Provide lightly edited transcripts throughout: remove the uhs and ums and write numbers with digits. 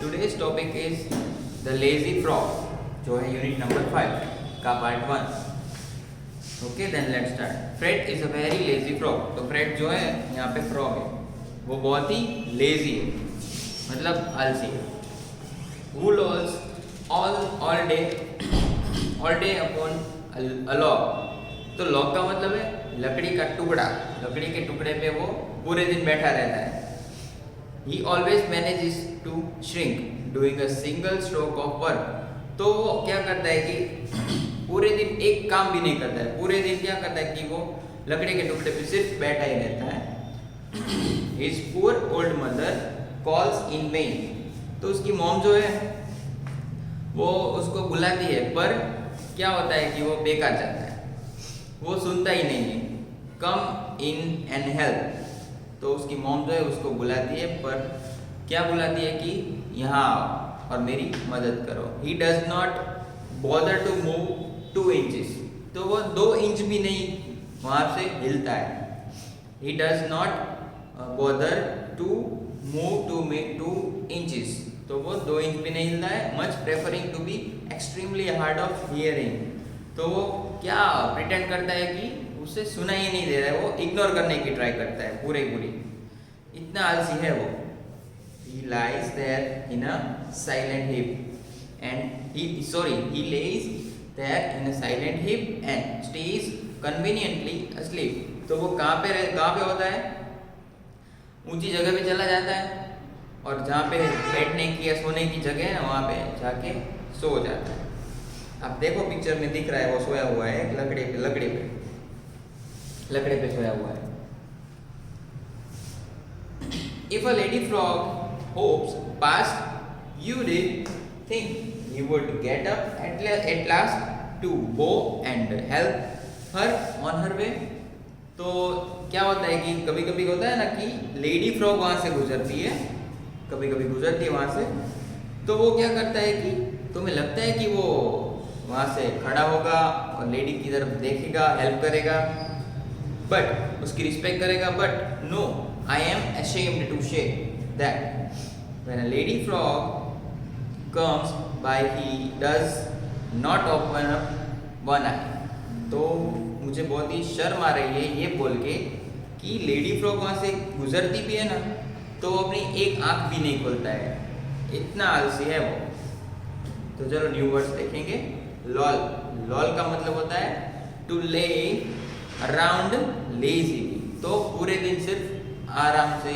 Today's topic is the lazy frog, जो है unit number 5 का part 1. Okay then let's start. Fred is a very lazy frog. तो Fred जो है यहाँ पे फ्रॉग है, वो बहुत ही लेजी है, मतलब आलसी है. Who lolls all day upon a log. तो लॉग का मतलब है लकड़ी का टुकड़ा. लकड़ी के टुकड़े पे वो पूरे दिन बैठा रहता है. He always manages to shrink doing a single stroke of work. तो वो क्या करता है कि पूरे दिन एक काम भी नहीं करता है. पूरे दिन क्या करता है कि वो लकड़ी के टुकड़े पे सिर्फ बैठा ही रहता है. His poor old mother calls in vain. तो उसकी मॉम जो है वो उसको बुलाती है, पर क्या होता है कि वो बेकार जाता है, वो सुनता ही नहीं है. कम इन एंड हेल्प. तो उसकी मॉम जो है उसको बुलाती है, पर क्या बुलाती है कि यहाँ आओ और मेरी मदद करो. He does not bother to move 2 inches. तो वो 2 इंच भी नहीं वहाँ से हिलता है. He does not bother to move to make 2 inches. तो वो 2 इंच भी नहीं हिलता है. Much preferring to be extremely hard of hearing. तो वो क्या प्रिटेंड करता है कि उसे सुना ही नहीं दे रहा है, वो इग्नोर करने की ट्राई करता है पूरी. इतना आलसी है वो. He lies there in a silent heap and he lays there in a silent heap and stays conveniently asleep. तो वो कहाँ पे होता है? ऊंची जगह पे चला जाता है और जहाँ पे बैठने की या सोने की जगह है वहाँ पे जाके सो जाता है. आप देखो पिक्चर में दिख रहा है वो सोया हुआ है लकड़े पे सोया हुआ है. If a lady frog hops past, you did think he would get up at last to go and help her on her way. तो क्या होता है कि कभी कभी होता है ना कि लेडी फ्रॉग वहाँ से गुजरती है, गुजरती है वहाँ से. तो वो क्या करता है कि तुम्हें लगता है कि वो वहाँ से खड़ा होगा और लेडी की तरफ देखेगा, हेल्प करेगा, बट उसकी रिस्पेक्ट करेगा. But no, I am ashamed to say that when a lady frog comes by, he does not open up one eye. तो मुझे बहुत ही शर्म आ रही है ये बोल के कि लेडी फ्रॉग वहाँ से गुजरती भी है ना, तो अपनी एक आंख भी नहीं खोलता है. इतना आलसी है वो. तो चलो न्यू वर्ड्स देखेंगे. लॉल. लॉल का मतलब होता है टू ले अराउंड लेजी. तो पूरे दिन सिर्फ आराम से,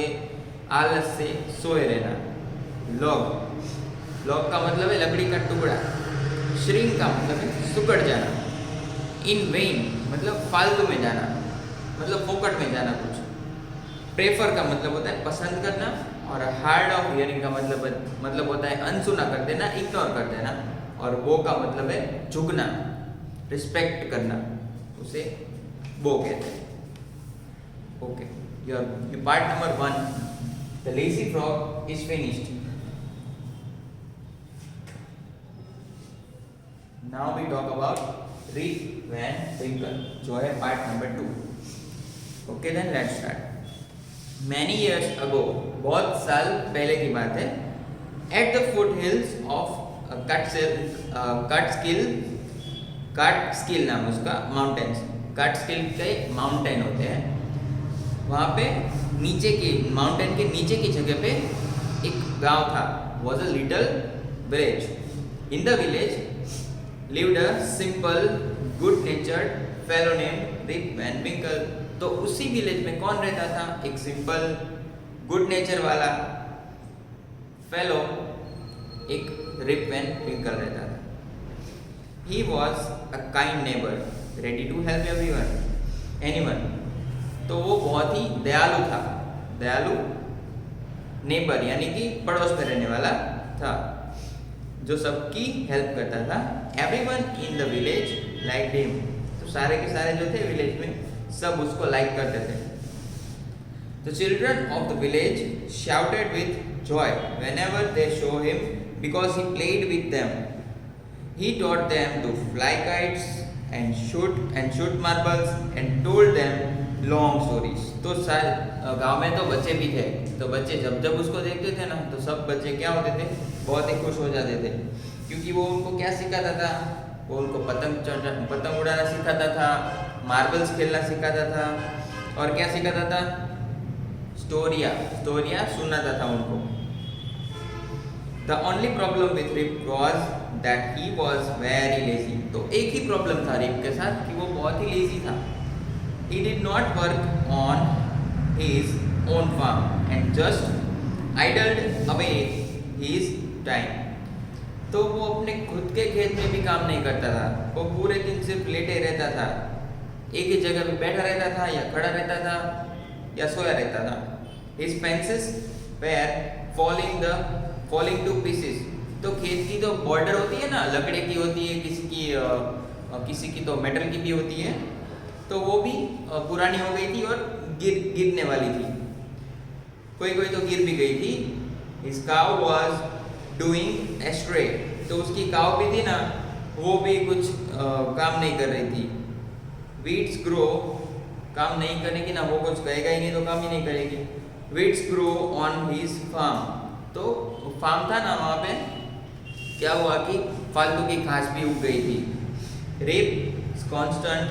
आलस से सोए रहना. लॉग का मतलब है लकड़ी का टुकड़ा. श्रिंक का मतलब है सुकड़ जाना. इन वेन मतलब फालतू में जाना, मतलब फोकट में जाना कुछ. प्रेफर का मतलब होता है पसंद करना, और हार्ड ऑफ हियरिंग का मतलब होता है अनसुना कर देना, इग्नोर कर देना. और वो का मतलब है झुकना, रिस्पेक्ट करना, उसे वो कहते हैं. Okay, your part number 1, the lazy frog, is finished. Now we talk about Rip Van Winkle, जो है part number 2. Okay, then let's start. Many years ago, बहुत साल पहले की बात है, at the foothills of Catskill नाम उसका माउंटेन्स. Catskill के माउंटेन होते हैं. वहाँ पे नीचे के माउंटेन के नीचे की जगह पे एक गांव था. Was a little village. In the village lived a simple good natured fellow named Rip Van Winkle. तो उसी विलेज में कौन रहता था? एक सिंपल गुड नेचर वाला फेलो, एक रिप वैन विंकल रहता था. He was a kind neighbour ready to help anyone. तो वो बहुत ही दयालु था. दयालु नेबर यानी कि पड़ोस में रहने वाला था, जो सबकी हेल्प करता था. Everyone in the village liked him. तो सारे के सारे जो थे विलेज में सब उसको लाइक करते थे. The children of the village shouted with joy whenever they show him because he played with them. He taught them to fly kites and shoot marbles and told them long stories. तो गांव में तो बच्चे भी थे, तो बच्चे जब जब उसको देखते थे ना तो सब बच्चे क्या होते थे, बहुत ही खुश हो जाते थे, क्योंकि वो उनको क्या सिखाता था, वो उनको पतंग उड़ाना सिखाता था, मार्बल्स खेलना सिखाता था, और क्या सिखाता था, स्टोरिया सुनाता था उनको। The only problem with Rip was that he was very lazy। तो एक ही प्रॉब्लम था रिप के साथ कि वो बहुत ही लेजी था। He did not work on his own farm and just idled away his time। तो वो अपने खुद के खेत में भी काम नहीं करता था, वो पूरे दिन सिर्फ लेटे रहता था, एक ही जगह पे बैठा रहता था, या खड़ा रहता था, या सोया रहता था। His fences were falling to pieces। तो खेत की तो बॉर्डर होती है ना, लकड़े की होती है, किसी की तो मेटल की भी होती है, तो वो भी पुरानी हो गई थी और गिरने वाली थी, कोई तो गिर भी गई थी। His cow was doing astray। तो उसकी काव भी थी ना, वो भी कुछ काम नहीं कर रही थी। Weeds grow, काम नहीं करेगी ना, वो कुछ कहेगा ही नहीं तो काम ही नहीं करेगी। Weeds grow on his farm। तो फार्म था ना, वहाँ पे क्या हुआ कि फालतू की घास भी उग गई थी। Rip's constant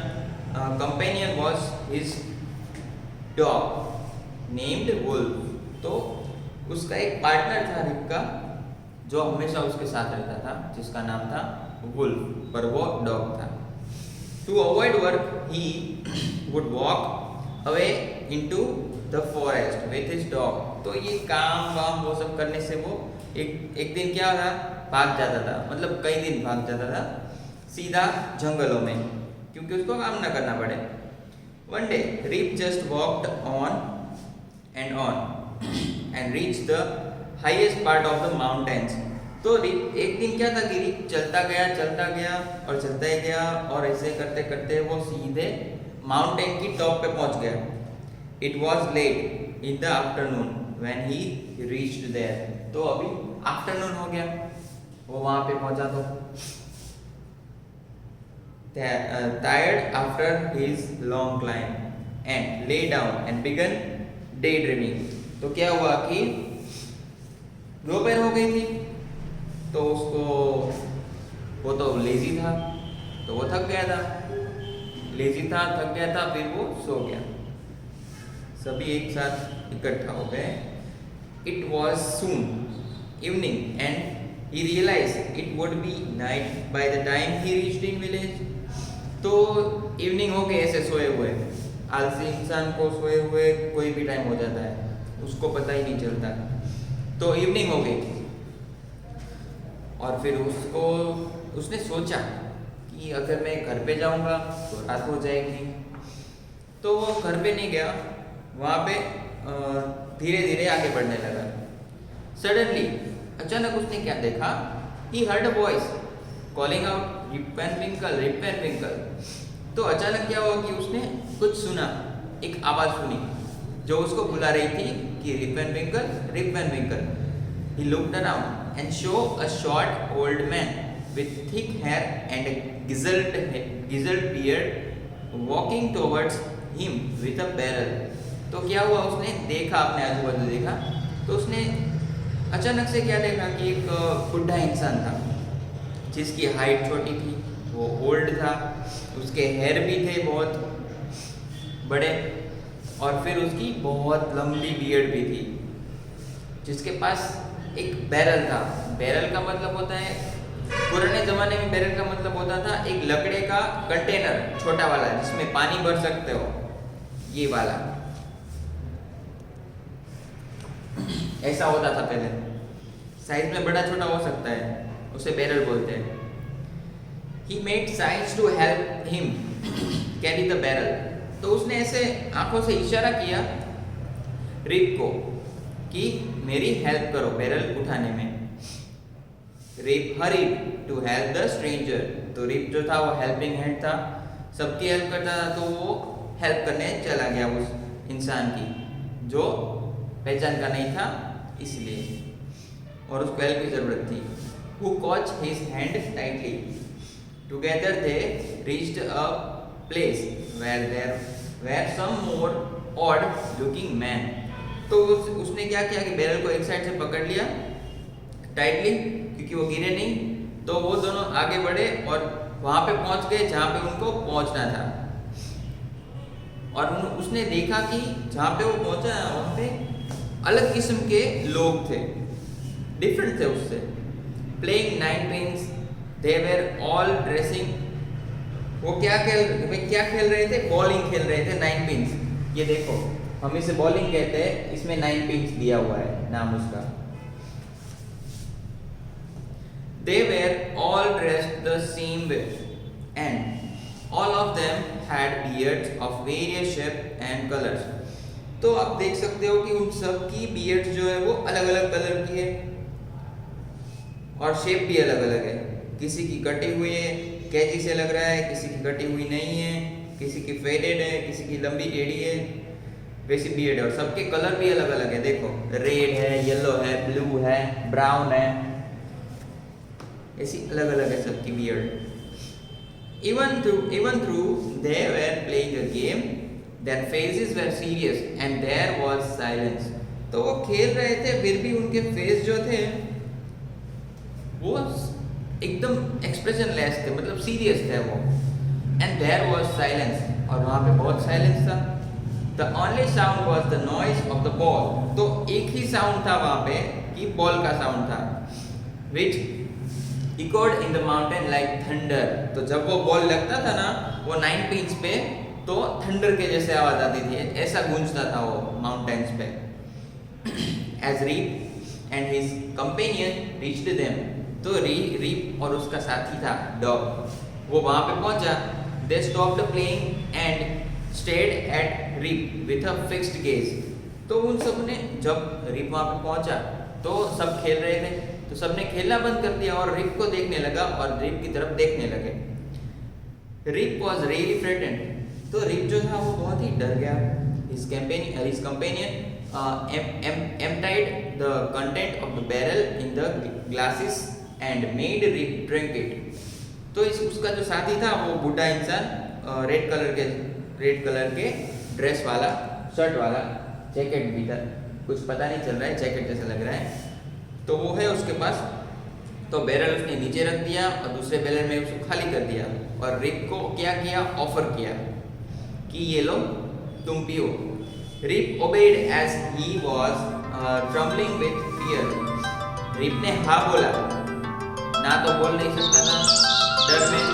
companion was his dog named Wolf। तो उसका एक पार्टनर था रिप का, जो हमेशा उसके साथ रहता था, जिसका नाम था वुल्फ, पर वो डॉग था। To avoid work he would walk away into the forest with his dog। तो ये काम वाम वो सब करने से वो एक दिन क्या था, भाग जाता था, मतलब कई दिन भाग जाता था सीधा जंगलों में, क्योंकि उसको काम ना करना पड़े। One day Rip just walked on and reached the highest part of the mountains। तो रिप एक दिन क्या था कि रिप चलता गया और चलता ही गया, और ऐसे करते करते वो सीधे माउंटेन की टॉप पे पहुंच गया। It was late in the afternoon when he reached there। तो अभी आफ्टरनून हो गया, वो वहां पे पहुंचा। तो tired after his long climb and lay down and began daydreaming। तो क्या हुआ कि दोपहर हो गई थी, तो उसको, वो तो लेजी था, तो वो थक गया था, थक गया था, फिर वो सो गया। सभी एक साथ इकट्ठा हो गए। It was soon evening and he realized it would be night by the time he reached in village। तो इवनिंग हो गई ऐसे सोए हुए, आलसी इंसान को सोए हुए कोई भी टाइम हो जाता है, उसको पता ही नहीं चलता। तो इवनिंग हो गई और फिर उसने सोचा कि अगर मैं घर पे जाऊंगा तो रात हो जाएगी। तो वो घर पे नहीं गया, वहाँ पे धीरे धीरे आगे बढ़ने लगा। सडनली, अचानक उसने क्या देखा, he heard a voice calling out Rip Van Winkle. तो अचानक क्या हुआ कि उसने कुछ सुना, एक आवाज़ सुनी जो उसको बुला रही थी कि Rip Van Winkle. He looked around and saw a short old man with thick hair and a grizzled beard walking towards him with a barrel। तो क्या हुआ, उसने देखा, अपने आजू बाजू देखा, तो उसने अचानक से क्या देखा कि एक बुढ़ा इंसान था, जिसकी हाइट छोटी थी, वो ओल्ड था, उसके हेयर भी थे बहुत बड़े, और फिर उसकी बहुत लंबी बियर्ड भी थी, जिसके पास एक बैरल था। बैरल का मतलब होता है, पुराने ज़माने में बैरल का मतलब होता था एक लकड़े का कंटेनर, छोटा वाला, जिसमें पानी भर सकते हो, ये वाला ऐसा होता था पहले, साइज में बड़ा छोटा हो सकता है, उसे बैरल बोलते हैं। He made signs to help him carry the barrel। तो उसने ऐसे आंखों से इशारा किया रिप को कि मेरी हेल्प करो बैरल उठाने में। Rip hurried to help the stranger। तो रिप जो था वो हेल्पिंग हैंड था, सबकी हेल्प करता था, तो वो हेल्प करने चला गया उस इंसान की जो पहचान का नहीं था इसलिए, और उसको हेल्प की ज़रूरत थी। Who caught his hand tightly। Together they reached a place where there were some more odd looking man. तो उसने क्या किया कि बैरल को एक साइड से पकड़ लिया टाइटली, क्योंकि वो गिरे नहीं, तो वो दोनों आगे बढ़े और वहां पे पहुंच गए जहां पे उनको पहुंचना था। और उसने देखा कि जहां पे वो पहुंचा वहां पे अलग किस्म के लोग थे, डिफरेंट थे उससे। Playing nine pins, they were all dressing. वो क्या खेल रहे थे? बॉलिंग खेल रहे थे, नाइन पिन्स। ये देखो, हम इसे बॉलिंग कहते हैं, इसमें नाइन पिन्स दिया हुआ है नाम उसका। They were all dressed the same way and all of them had beards of various shape and colors. तो आप देख सकते हो कि उन सब की बियर्ड जो है वो अलग अलग कलर की है और शेप भी अलग अलग है। किसी की कटी हुई है, कैंची से लग रहा है, किसी की कटी हुई नहीं है, किसी की फेडेड है, किसी की लंबी टेढ़ी है, वैसी बियर्ड है। और सबके कलर भी अलग अलग है। देखो, रेड है, येलो है, ब्लू है, ब्राउन है, ऐसी अलग अलग है सबकी beard. Even through they were playing a game, their faces were serious and there was silence. तो वो खेल रहे थे, फिर भी उनके फेस जो थे वो एकदम एक्सप्रेशनलेस थे, मतलब सीरियस थे वो। And there was silence, और वहाँ पे बहुत साइलेंस था। The only sound was the noise of the ball. तो एक ही साउंड था वहाँ पे कि बॉल का साउंड था, which echoed in the mountain like thunder. तो जब वो बॉल लगता था ना वो नाइन पिन्स पे, तो थंडर के जैसे आवाज आती थी, ऐसा गूंजता था वो माउंटेन्स पे। As Reap and his companion reached them, तो रीप और उसका साथी था डॉग, वो वहां पे पहुंचा। They stopped playing and stared at Reap with a fixed gaze. तो उन सब ने, जब रीप वहां पे पहुंचा तो सब खेल रहे थे, तो सबने खेलना बंद कर दिया और रिप को देखने लगा और रिप की तरफ देखने लगे। रिप वॉज रियली फ्रेटेंड, तो रिप जो था वो बहुत ही डर गया। His companion emptied the content of the barrel in the glasses and made Rip drink it. तो उसका जो साथी था वो बूढ़ा इंसान, रेड कलर के ड्रेस वाला, शर्ट वाला, जैकेट भी था, कुछ पता नहीं चल रहा है, जैकेट जैसा लग रहा है, तो वो है उसके पास। तो बैरल उसने नीचे रख दिया और दूसरे बैरल में उसको खाली कर दिया और रिप को क्या किया? ऑफर किया कि ये लो, तुम पियो। Rip obeyed as he was trembling with fear. Rip ने हाँ बोला, ना तो बोल नहीं सकता था डर में।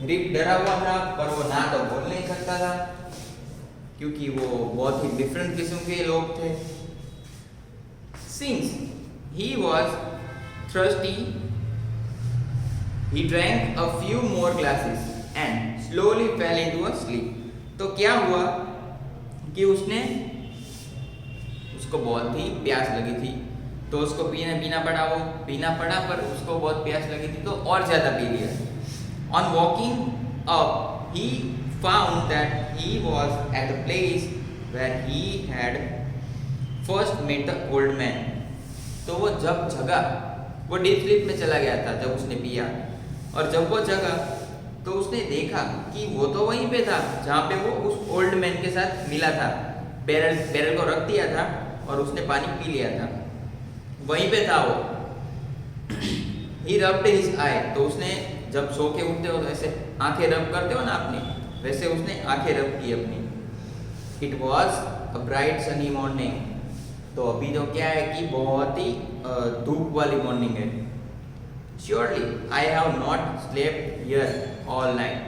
रिप डरा हुआ था पर वो ना तो बोल नहीं सकता था क्योंकि वो बहुत ही डिफरेंट किस्म के लोग थे। Since he was thirsty, he drank a few more glasses and slowly fell into a sleep. तो क्या हुआ कि उसको बहुत ही प्यास लगी थी, तो उसको पीना पड़ा पर उसको बहुत प्यास लगी थी तो और ज्यादा पी लिया। On walking up, he found that he was at the place where he had first met the old man. तो वो जब जगा, वो डीप स्लीप में चला गया था जब उसने पिया, और जब वो जगा तो उसने देखा कि वो तो वहीं पे था जहाँ पे वो उस ओल्ड मैन के साथ मिला था। बैरल को रख दिया था और उसने पानी पी लिया था, वहीं पे था वो। He rubbed his eye, तो उसने जब सो के उठते हो तो ऐसे आंखें रब करते हो ना अपनी, वैसे उसने आंखें रब की अपनी। It was a bright sunny morning. तो अभी तो क्या है कि बहुत ही धूप वाली मॉर्निंग है। Surely I have not slept here all night.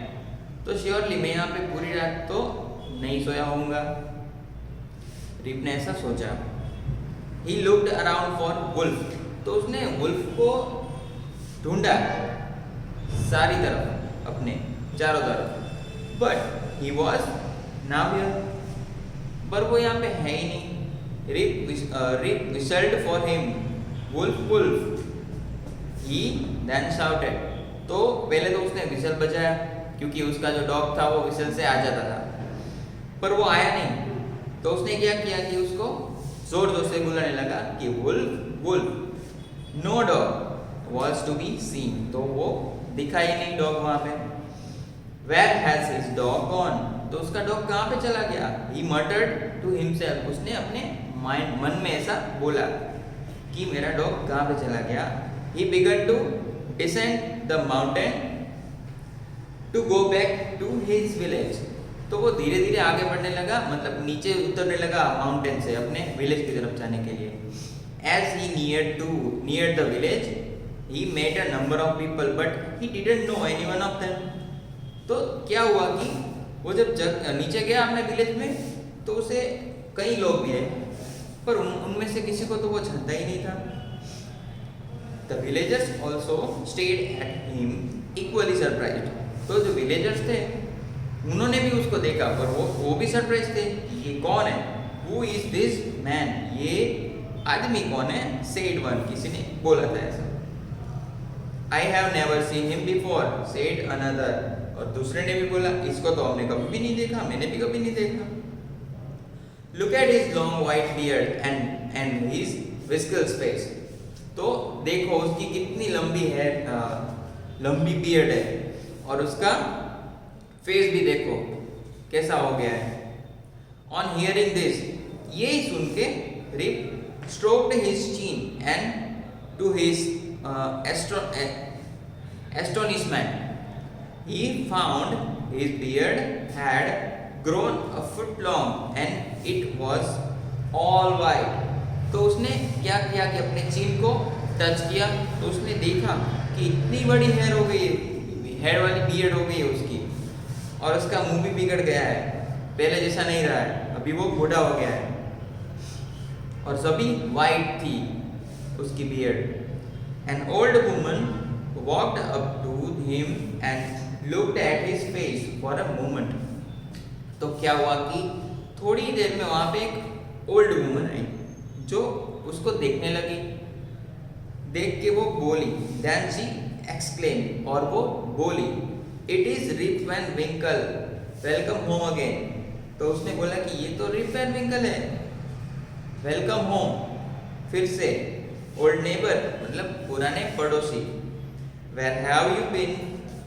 तो श्योरली मैं यहाँ पे पूरी रात तो नहीं सोया होऊंगा। रिप ने ऐसा सोचा। He looked around for wolf. तो उसने वुल्फ को ढूंढा सारी तरफ, अपने चारों तरफ। But he was not here. पर वो यहाँ पे है ही नहीं। Rip whistled for him. Wolf, wolf. He then shouted. तो पहले तो उसने विसल बजाया क्योंकि उसका जो डॉग था वो विसल से आ जाता था, पर वो आया नहीं। तो उसने क्या किया कि उसको जोर जोर से बुलाने लगा कि wolf wolf. No dog was to be seen, तो वो दिखाई नहीं डॉग वहां पे। Where has his dog gone, तो उसका डॉग कहाँ पे चला गया। ही मटर्ड टू हिमसेल्फ, उसने अपने माइंड मन में ऐसा बोला कि मेरा डॉग कहाँ पे चला गया। He began to descend the mountain to go back to his village, तो वो धीरे धीरे आगे बढ़ने लगा, मतलब नीचे उतरने लगा माउंटेन से अपने विलेज की तरफ जाने के लिए। As he neared the village he met a number of people but he didn't know anyone of them. तो क्या हुआ कि वो जब नीचे गया अपने विलेज में तो उसे कई लोग मिले, पर उनमें से किसी को तो वो जानता ही नहीं था। The villagers also stayed at him equally surprised, तो जो विलेजर्स थे उन्होंने भी उसको देखा, पर वो भी सरप्राइज थे कि ये कौन है। हु इज दिस मैन, ये आदमी कौन है। सेड वन, किसी ने बोला था ऐसा। I have never seen him before, said another, और दूसरे ने भी बोला इसको तो हमने कभी भी नहीं देखा, मैंने भी कभी नहीं देखा। Look at his long white beard and his whiskers face, तो देखो उसकी कितनी लंबी है, लंबी बियर्ड है, और उसका फेस भी देखो कैसा हो गया है। ऑन हियरिंग दिस, यही सुन के Rip stroked his chin and to his astonishment he found his beard had grown a foot long and it was all white। तो उसने क्या किया कि अपने चीन को टच किया, तो उसने देखा कि इतनी बड़ी हेयर हो गई, हेयर वाली बियर्ड हो गई है उसकी, और उसका मुंह भी बिगड़ गया है, पहले जैसा नहीं रहा है, अभी वो बूढ़ा हो गया है, और सभी वाइट थी उसकी beard. An old woman walked up to him and looked at his face for a moment. तो क्या हुआ कि थोड़ी देर में वहां पे एक ओल्ड वुमन आई जो उसको देखने लगी, देख के वो बोली, देन शी एक्सक्लेम, और वो बोली, it is Rip Van Winkle, welcome home again. तो उसने बोला कि ये तो रिप वैन विंकल है, वेलकम होम, फिर से। ओल्ड नेबर मतलब पुराने पड़ोसी। Where have you been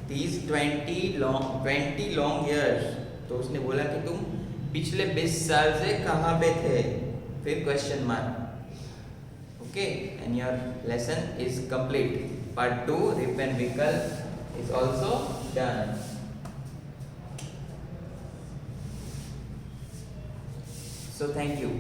these 20 long years, तो उसने बोला कि तुम पिछले 20 साल से कहाँ पे थे, फिर question mark. Okay, and your lesson is complete. Part 2 Rip and Winkle is also done. So thank you.